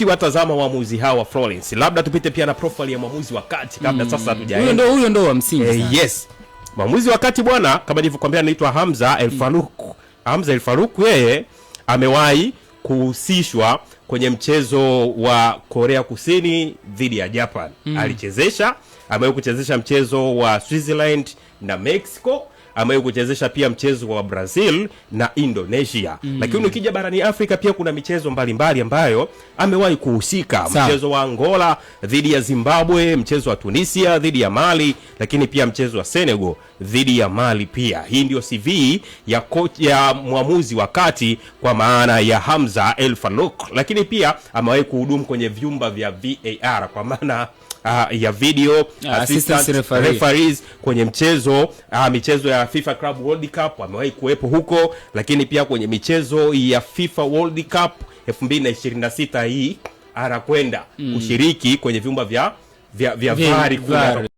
Kiwatazama waamuzi hawa Florence, labda tupite pia na profile ya mwamuzi wa kati kabla sasa tujaenda. Huyo ndo wa msingi. Yes. Mwamuzi wa kati bwana, kama nilivyokuambia, anaitwa Hamza El Farouk. Hamza El Farouk yeye amewahi kuhusishwa kwenye mchezo wa Korea Kusini dhidi ya Japan. Amewahi kuchezesha mchezo wa Switzerland na Mexico. Amewahi kuchezesha pia mchezo wa Brazil na Indonesia. Lakini ukija barani Afrika pia kuna michezo mbalimbali ambayo amewahi kuhusika. Mchezo wa Angola dhidi ya Zimbabwe, mchezo wa Tunisia dhidi ya Mali, lakini pia mchezo wa Senegal dhidi ya Mali pia. Hii ndio CV ya coach ya mwamuzi wa kati kwa maana ya Hamza El Farouk. Lakini pia amewahi kuhudumu kwenye vyumba vya VAR kwa maana ya video assistant referees kwenye michezo ya FIFA Club World Cup amewahi kuwepo huko. Lakini pia kwenye michezo ya FIFA World Cup 2026 hii anakwenda kushiriki kwenye vyumba vya VAR.